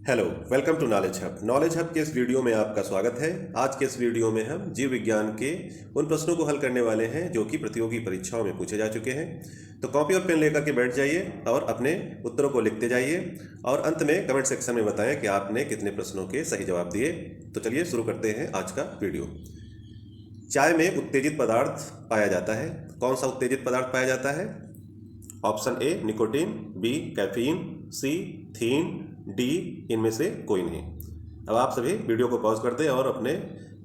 Hello, welcome to knowledge hub. Knowledge hub के इस video में आपका स्वागत है। आज के इस वीडियो में हम जीव विज्ञान के उन प्रश्नों को हल करने वाले हैं जो कि प्रतियोगी परीक्षाओं में पूछे जा चुके हैं। तो कॉपी और पेन लेकर के बैठ जाइए और अपने उत्तरों को लिखते जाइए और अंत में कमेंट सेक्शन में बताएं कि आपने कितने प्रश्नों के सही जवाब दिए। तो चलिए शुरू करते हैं आज का वीडियो। चाय में उत्तेजित पदार्थ पाया जाता है। कौन सा उत्तेजित पदार्थ पाया जाता है? Option A nicotine, B caffeine, C theine, D इनमें से कोई नहीं। अब आप सभी वीडियो को पॉज कर दें और अपने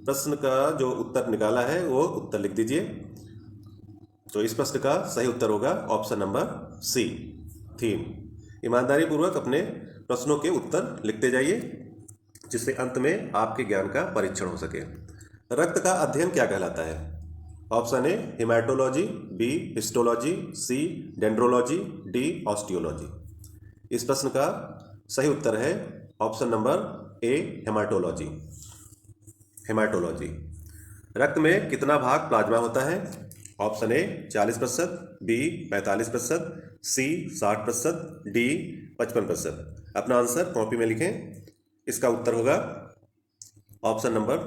प्रश्न का जो उत्तर निकाला है वो उत्तर लिख दीजिए। तो इस प्रश्न का सही उत्तर होगा ऑप्शन नंबर सी थीन। ईमानदारी पूर्वक अपने प्रश्नों के उत्तर लिखते जाइए जिससे अंत में आपके ज्ञान का परीक्षण हो सके। रक्त का अध्ययन क्या कहलाता है? Option A haematology, B histology, C dendrology, D osteology. इस प्रश्न का सही उत्तर है option number A haematology. Haematology. रक्त में कितना भाग प्लाज्मा होता है? Option A 40%, B 45%, C 60%, D 55%। अपना आंसर कॉपी में लिखें। इसका उत्तर होगा ऑप्शन नंबर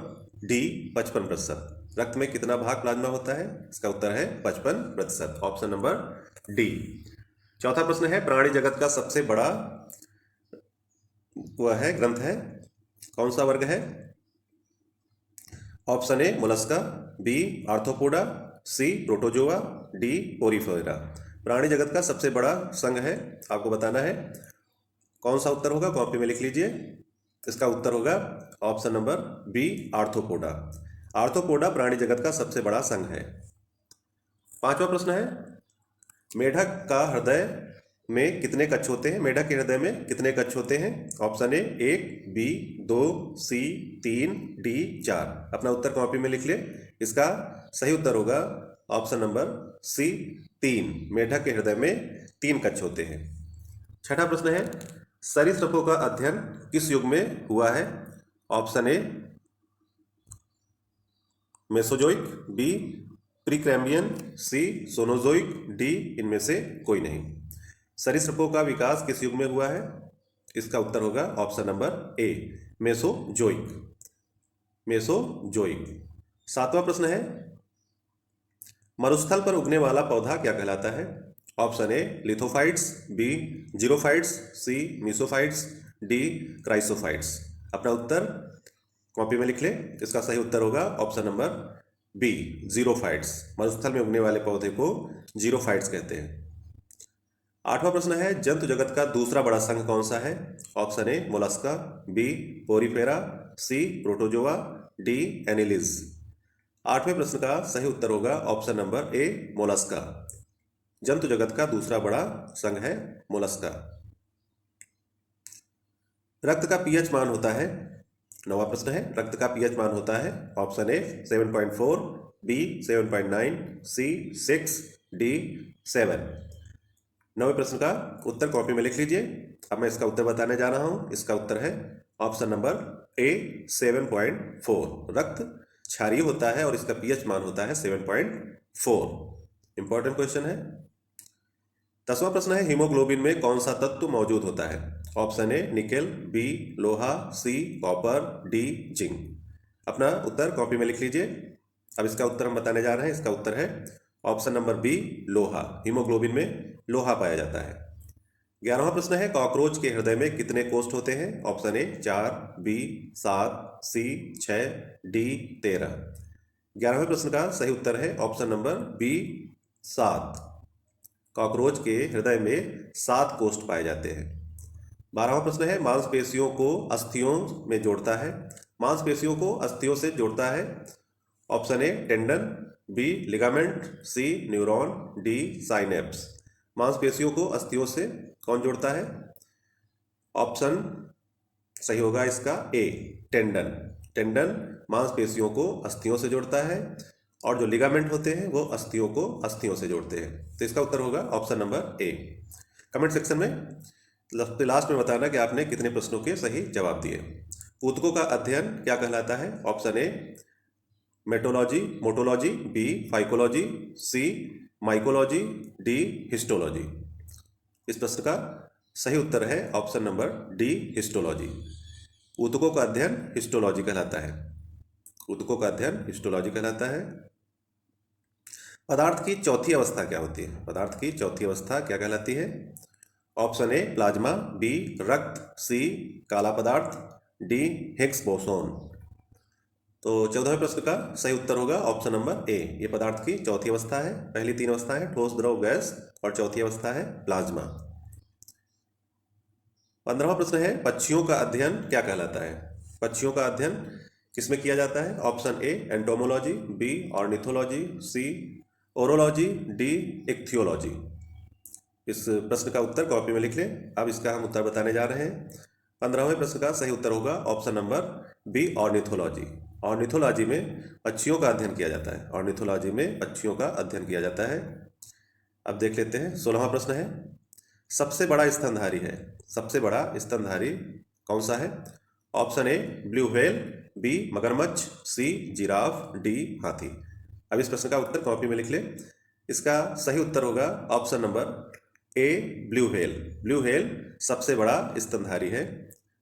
डी 55%। रक्त में कितना भाग प्लाज्मा होता है? इसका उत्तर है 55%, ऑप्शन नंबर डी। चौथा प्रश्न है प्राणी जगत का सबसे बड़ा वह है ग्रंथ है, कौन सा वर्ग है? Option A Mollusca, B arthropoda, C protozoa, D porifera. प्राणी जगत का सबसे बड़ा संघ है, आपको बताना है कौन सा उत्तर होगा। कॉपी में लिख लीजिए। इसका उत्तर होगा option number B arthropoda. Arthropoda प्राणी जगत का सबसे बड़ा संघ है। पांचवा प्रश्न है मेढक का हृदय में कितने कक्ष होते हैं? मेढक के हृदय में कितने कक्ष होते हैं? Option A 1, B 2, C 3, D 4। अपना उत्तर कॉपी में लिख ले। इसका सही उत्तर होगा ऑप्शन नंबर सी 3। मेढक के हृदय में 3 कक्ष होते हैं। छठा प्रश्न है सरीसृपों का अध्ययन किस युग में हुआ है? Option A Mesozoic, B Precambrian, C Cenozoic, D इनमें से कोई नहीं। सरीसृपों का विकास किस युग में हुआ है? इसका उत्तर होगा ऑप्शन नंबर ए मेसोजोइक। मेसोजोइक। सातवां प्रश्न है मरुस्थल पर उगने वाला पौधा क्या कहलाता है? Option A lithophytes, B xerophytes, C mesophytes, D chrysophytes. अपना उत्तर कॉपी में लिख ले। इसका सही उत्तर होगा ऑप्शन नंबर बी जीरोफाइट्स। मरुस्थल में उगने वाले पौधे को जीरोफाइट्स कहते हैं। आठवां प्रश्न है जंतु जगत का दूसरा बड़ा संघ कौन सा है? Option A Mollusca, B Porifera, C protozoa, D annelids. आठवें प्रश्न का सही उत्तर होगा ऑप्शन नंबर ए मोलस्का। जंतु जगत का दूसरा बड़ा संघ है मोलस्का। रक्त का पीएच मान होता है, नवा प्रश्न है रक्त का पीएच मान होता है option A 7.4, B 7.9, C 6, D 7। नवे प्रश्न का उत्तर कॉपी में लिख लीजिए। अब मैं इसका उत्तर बताने जा रहा हूं। इसका उत्तर है ऑप्शन नंबर ए 7.4। रक्त क्षारीय होता है और इसका पीएच मान होता है 7.4। इंपॉर्टेंट क्वेश्चन है। 10वां प्रश्न है हीमोग्लोबिन में कौन सा तत्व मौजूद होता है? ऑप्शन ए निकेल, बी लोहा, सी कॉपर, डी जिंक। अपना उत्तर कॉपी में लिख लीजिए। अब इसका उत्तर हम बताने जा रहे हैं। इसका उत्तर है ऑप्शन नंबर बी लोहा। हीमोग्लोबिन में लोहा पाया जाता है। 11वां प्रश्न है कॉकरोच के हृदय में कितने कोष्ठ होते हैं? Option A 4, B 7, C 6, D 13। 11वें प्रश्न का सही उत्तर है ऑप्शन नंबर बी 7। कॉकरोच के हृदय में 7 कोष्ठ पाए जाते हैं। 12वां प्रश्न है मांसपेशियों को अस्थियों में जोड़ता है। मांसपेशियों को अस्थियों से जोड़ता है। Option A tendon, B ligament, C neuron, D synapse. मांसपेशियों को अस्थियों से कौन जोड़ता है? ऑप्शन सही होगा इसका ए टेंडन। टेंडन मांसपेशियों को अस्थियों से जोड़ता है और जो लिगामेंट होते हैं वो अस्थियों को अस्थियों से जोड़ते हैं। तो इसका उत्तर होगा ऑप्शन नंबर ए। कमेंट सेक्शन में लास्ट में बताना कि आपने कितने प्रश्नों के सही जवाब दिए। ऊतकों का अध्ययन क्या कहलाता है? ऑप्शन ए मेटोलॉजी, मोटोलॉजी, B phycology, C mycology, D histology. इस प्रश्न का सही उत्तर है ऑप्शन नंबर डी, हिस्टोलॉजी। ऊतकों का अध्ययन हिस्टोलॉजी कहलाता है। ऊतकों का अध्ययन हिस्टोलॉजी कहलाता है। पदार्थ की चौथी अवस्था क्या होती है? पदार्थ की चौथी अवस्था क्या कहलाती है? ऑप्शन ए प्लाज्मा, बी रक्त, सी काला पदार्थ, डी हिग्स बोसोन। तो 14वें प्रश्न का सही उत्तर होगा ऑप्शन नंबर ए। ये पदार्थ की चौथी अवस्था है। पहली तीन अवस्था है ठोस, द्रव, गैस, और चौथी अवस्था है प्लाज्मा। 15वां प्रश्न है पक्षियों का अध्ययन क्या कहलाता है? पक्षियों का अध्ययन किसमें किया जाता है? Option A entomology, B ornithology, C orology, D ichthyology. इस प्रश्न का उत्तर कॉपी में लिख लें। अब इसका हम उत्तर बताने जा रहे हैं। 15वें प्रश्न का सही उत्तर होगा option number B ornithology. Ornithology में पक्षियों का अध्ययन किया जाता है। ऑर्निथोलॉजी में पक्षियों का अध्ययन किया जाता है। अब देख लेते हैं 16वां प्रश्न है सबसे बड़ा स्तनधारी है। सबसे बड़ा स्तनधारी कौन सा है? Option A blue whale, B मगरमच्छ, सी जिराफ, डी हाथी। अब इस प्रश्न का उत्तर कॉपी में लिख लें। इसका सही उत्तर होगा ऑप्शन नंबर ए ब्लू व्हेल। ब्लू व्हेल सबसे बड़ा स्तनधारी है।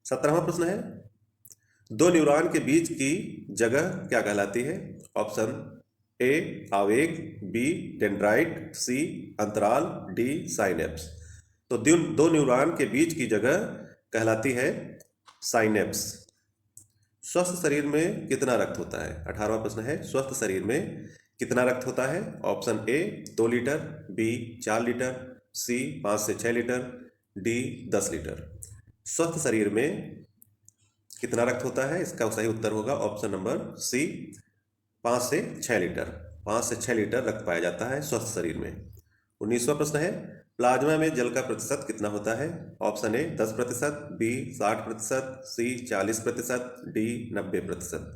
17वां प्रश्न है दो न्यूरॉन के बीच की जगह क्या कहलाती है? ऑप्शन ए आवेग, बी डेंड्राइट, सी अंतराल, डी साइनेप्स। तो दो न्यूरॉन के बीच की जगह कहलाती है साइनेप्स। स्वस्थ शरीर में कितना रक्त होता है? 18वां प्रश्न है स्वस्थ शरीर में कितना रक्त होता है? Option A 2 litre, B 4 litre, C 5 से 6 लीटर, डी 10 लीटर। स्वस्थ शरीर में कितना रक्त होता है? इसका सही उत्तर होगा ऑप्शन नंबर सी 5 से 6 लीटर। 5 से 6 लीटर रक्त पाया जाता है स्वस्थ शरीर में। 19वां प्रश्न है प्लाज्मा में जल का प्रतिशत कितना होता है? Option A 10%, B 60%, C 40%, D 90%।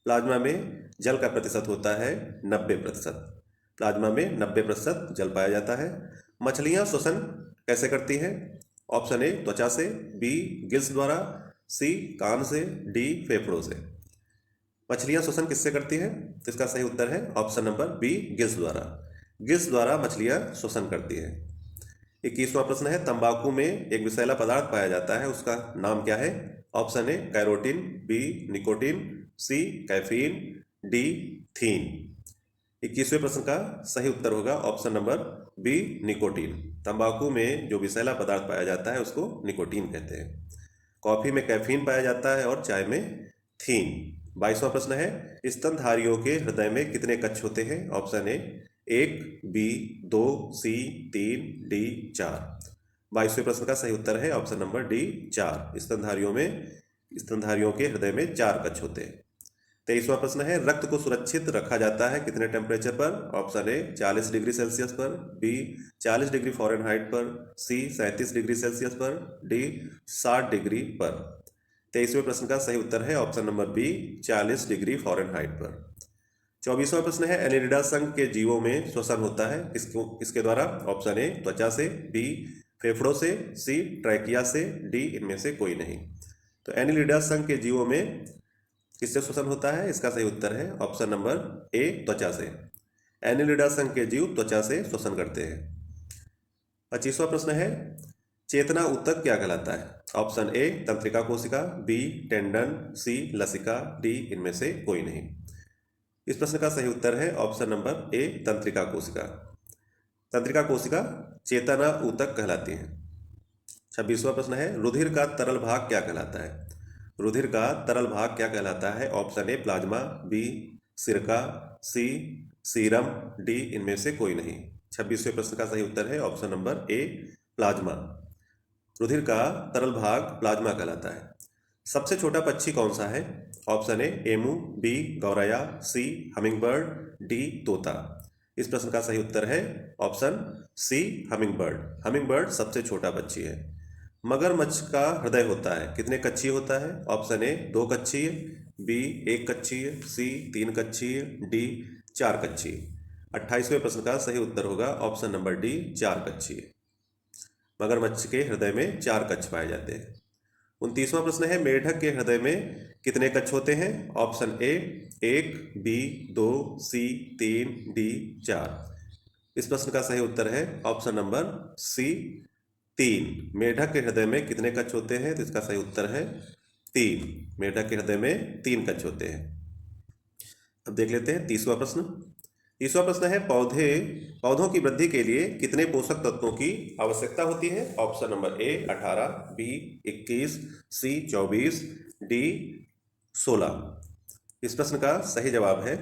Plasma में जल का प्रतिशत होता है 90%। प्लाज्मा में 90% जल पाया जाता है। मछलियां श्वसन कैसे करती हैं? ऑप्शन ए त्वचा से, बी गिल्स द्वारा, सी कान से, डी फेफड़ों से। मछलियां श्वसन किससे करती हैं? तो इसका सही उत्तर है ऑप्शन नंबर बी गिल्स द्वारा। गिल्स द्वारा मछलियां श्वसन करती हैं। 21वां प्रश्न है तंबाकू में एक विषैला पदार्थ पाया जाता है उसका नाम क्या है? Option A carotene, B nicotine, C caffeine, D theine. 21वें प्रश्न का सही उत्तर होगा ऑप्शन नंबर बी निकोटीन। तंबाकू में जो विषैला पदार्थ पाया जाता है उसको निकोटीन कहते हैं। कॉफी में कैफीन पाया जाता है और चाय में थीन। 22वां प्रश्न है स्तनधारियों के हृदय में कितने कक्ष होते हैं? Option A 1, B 2, C 3, D 4। 22वें प्रश्न का सही उत्तर है ऑप्शन नंबर डी 4। स्तनधारियों के हृदय में 4 कक्ष होते हैं। 23वां प्रश्न है रक्त को सुरक्षित रखा जाता है कितने टेम्परेचर पर? ऑप्शन ए 40 डिग्री सेल्सियस पर, बी 40 डिग्री फ़ारेनहाइट पर, सी 37 डिग्री सेल्सियस पर, डी 60 डिग्री पर। 23वें प्रश्न का सही उत्तर है option number B 40 degree Fahrenheit पर। 24वां प्रश्न है एनिलिडा संघ के जीवों में श्वसन होता है किसके द्वारा? ऑप्शन ए त्वचा से, बी फेफड़ों से, सी ट्रैकिया से, डी इनमें से कोई नहीं। तो एनिलिडा संघ के जीवों में किससे श्वसन होता है? इसका सही उत्तर है ऑप्शन नंबर ए त्वचा से। एनिलिडा संघ के जीव त्वचा से श्वसन करते हैं। 25वां प्रश्न है चेतना ऊतक क्या कहलाता है? ऑप्शन ए तंत्रिका कोशिका, बी टेंडन, सी लसिका, डी इनमें से कोई नहीं। इस प्रश्न का सही उत्तर है ऑप्शन नंबर ए तंत्रिका कोशिका। तंत्रिका कोशिका चेतना ऊतक कहलाती है। 26वां प्रश्न है रुधिर का तरल भाग क्या कहलाता है? रुधिर का तरल भाग क्या कहलाता है? ऑप्शन ए प्लाज्मा, बी सिरका, सी सीरम, डी इनमें से कोई नहीं। 26वें प्रश्न का सही उत्तर है ऑप्शन नंबर ए प्लाज्मा। रुधिर का तरल भाग प्लाज्मा कहलाता है। सबसे छोटा पक्षी कौन सा है? ऑप्शन ए एमू, बी गौरैया, सी हमिंगबर्ड, डी तोता। इस प्रश्न का सही उत्तर है ऑप्शन सी हमिंगबर्ड। हमिंगबर्ड सबसे छोटा पक्षी है। मगरमच्छ का हृदय होता है कितने कक्षीय होता है? ऑप्शन ए 2 कक्षीय, बी 1 कक्षीय, सी 3 कक्षीय, डी 4 कक्षीय। 28वें प्रश्न का सही उत्तर होगा ऑप्शन नंबर डी 4 कक्षीय। मगरमच्छ के हृदय में 4 कक्ष पाए जाते हैं। 29वां प्रश्न है मेढक के हृदय में कितने कक्ष होते हैं? Option A 1, B 2, C 3, D 4। इस प्रश्न का सही उत्तर है ऑप्शन नंबर सी 3। मेढक के हृदय में कितने कच्छ होते हैं? तो इसका सही उत्तर है 3। मेढक के हृदय में 3 कच्छ होते हैं। अब देख लेते हैं तीसरा प्रश्न। तीसरा प्रश्न है पौधों की वृद्धि के लिए कितने पोषक तत्वों की आवश्यकता होती है? Option number A 18, B 21, C 24, D 16। इस प्रश्न का सही जवाब है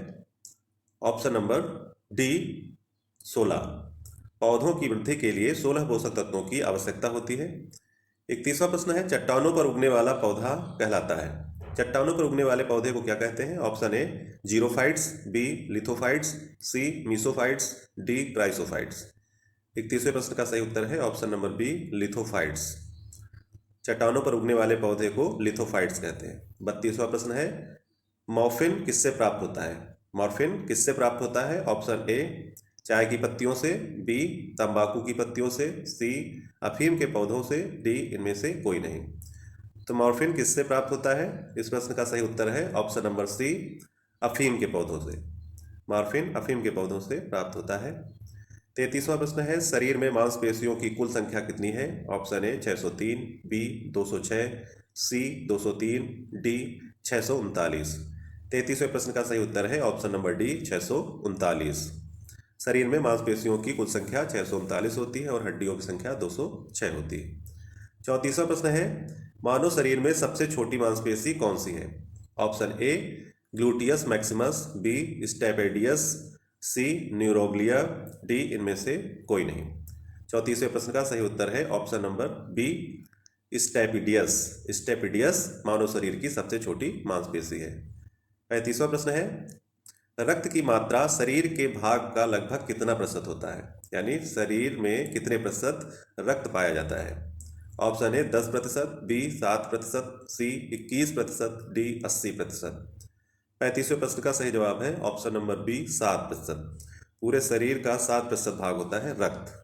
ऑप्शन नंबर डी 16। पौधों की वृद्धि के लिए 16 पोषक तत्वों की आवश्यकता होती है। एक तीसरा प्रश्न है चट्टानों पर उगने वाला पौधा कहलाता है। चट्टानों पर उगने वाले पौधे को क्या कहते हैं? Option A xerophytes, B lithophytes, C mesophytes, D chrysophytes. एक तीसरे प्रश्न का सही उत्तर है ऑप्शन नंबर बी लिथोफाइट्स। चट्टानों पर उगने वाले पौधे को लिथोफाइट्स कहते हैं। 32वां प्रश्न है मॉर्फिन किससे प्राप्त होता है? मॉर्फिन किससे प्राप्त होता है? ऑप्शन ए चाय की पत्तियों से, बी तंबाकू की पत्तियों से, सी अफीम के पौधों से, डी इनमें से कोई नहीं। तो मॉर्फिन किससे प्राप्त होता है? इस प्रश्न का सही उत्तर है ऑप्शन नंबर सी अफीम के पौधों से। मॉर्फिन अफीम के पौधों से प्राप्त होता है। 33वां प्रश्न है शरीर में मांसपेशियों की कुल संख्या कितनी है? Option A 603, B 206, C 203, D 639। 33वें प्रश्न का सही उत्तर है ऑप्शन नंबर डी 639। शरीर में मांसपेशियों की कुल संख्या 639 होती है और हड्डियों की संख्या 206 होती है। 34वां प्रश्न है मानव शरीर में सबसे छोटी मांसपेशी कौन सी है? Option A gluteus maximus, B stapedius, C neuroglia, D इनमें से कोई नहीं। 34वें प्रश्न का सही उत्तर है option number B stapedius. Stapedius मानव शरीर की सबसे छोटी मांसपेशी है। 35वां प्रश्न है रक्त की मात्रा शरीर के भाग का लगभग कितना प्रतिशत होता है? यानी शरीर में कितने प्रतिशत रक्त पाया जाता है? Option A 10%, B 7%, C 21%, D 80%। 35वें प्रश्न का सही जवाब है ऑप्शन नंबर बी 7%। पूरे शरीर का 7% भाग होता है रक्त।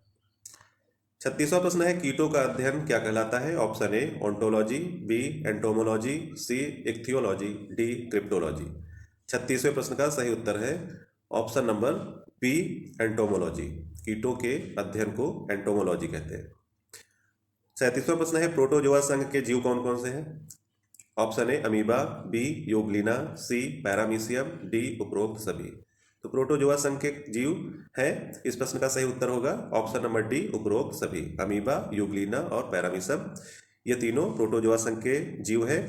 36वां प्रश्न है कीटों का अध्ययन क्या कहलाता है? Option A ontology, B entomology, C ichthyology, D cryptology. 36वें प्रश्न का सही उत्तर है ऑप्शन नंबर बी एंटोमोलॉजी। कीटों के अध्ययन को एंटोमोलॉजी कहते हैं। 37वां प्रश्न है प्रोटोजोआ संघ के जीव कौन कौन से हैं? Option A amoeba, B euglena, C paramecium, D उपरोक्त सभी। तो प्रोटोजोआ संघ के जीव है इस प्रश्न का सही उत्तर होगा ऑप्शन नंबर डी उपरोक्त सभी। अमीबा, यूग्लिना और पैरामीशियम ये तीनों प्रोटोजोआ संघ के जीव है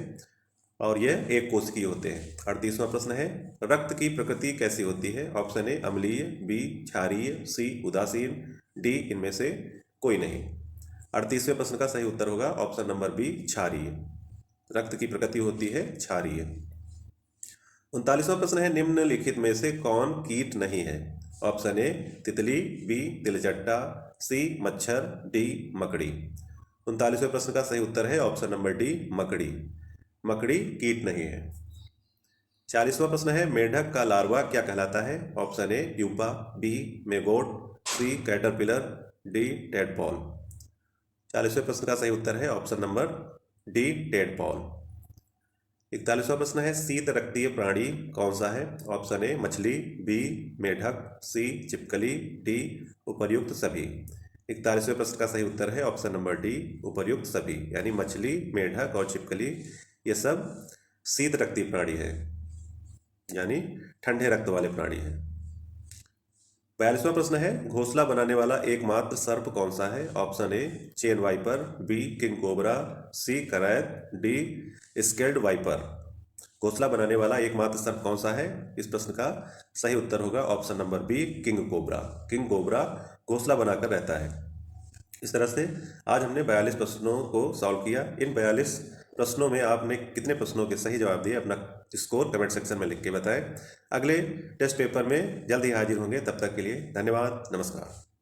और यह एक कोशिकीय होते हैं। 38वां प्रश्न है रक्त की प्रकृति कैसी होती है? ऑप्शन ए अम्लीय, बी क्षारीय, सी उदासीन, डी इनमें से कोई नहीं। 38वें प्रश्न का सही उत्तर होगा ऑप्शन नंबर बी क्षारीय। रक्त की प्रकृति होती है क्षारीय। 39वां प्रश्न है निम्नलिखित में से कौन कीट नहीं है? ऑप्शन ए तितली, बी तिलचट्टा, सी मच्छर, डी मकड़ी। 39वें प्रश्न का सही उत्तर है ऑप्शन नंबर डी मकड़ी। मकड़ी कीट नहीं है। 40वां प्रश्न है मेढक का लार्वा क्या कहलाता है? Option A pupa, B maggot, C caterpillar, D tadpole. 40वें प्रश्न का सही उत्तर है ऑप्शन नंबर डी टेडपॉल। 41वां प्रश्न है शीत रक्तीय प्राणी कौन सा है? ऑप्शन ए मछली, बी मेढक, सी छिपकली, डी उपर्युक्त सभी। 41वें प्रश्न का सही उत्तर है ऑप्शन नंबर डी उपर्युक्त सभी। यानी मछली, मेढक और छिपकली ये सब शीत रक्तीय प्राणी है यानी ठंडे रक्त वाले प्राणी हैं। 42वां प्रश्न है घोंसला बनाने वाला एकमात्र सर्प कौन सा है? Option A chain viper, B king cobra, C करैत, डी स्केल्ड वाइपर। घोंसला बनाने वाला एकमात्र सर्प कौन सा है? इस प्रश्न का सही उत्तर होगा option number B king cobra. King cobra घोंसला बनाकर रहता है। इस तरह से आज हमने 42 प्रश्नों को सॉल्व किया। इन 42 प्रश्नों में आपने कितने प्रश्नों के सही जवाब दिए अपना स्कोर कमेंट सेक्शन में लिख के बताएं। अगले टेस्ट पेपर में जल्द ही हाजिर होंगे। तब तक के लिए धन्यवाद, नमस्कार।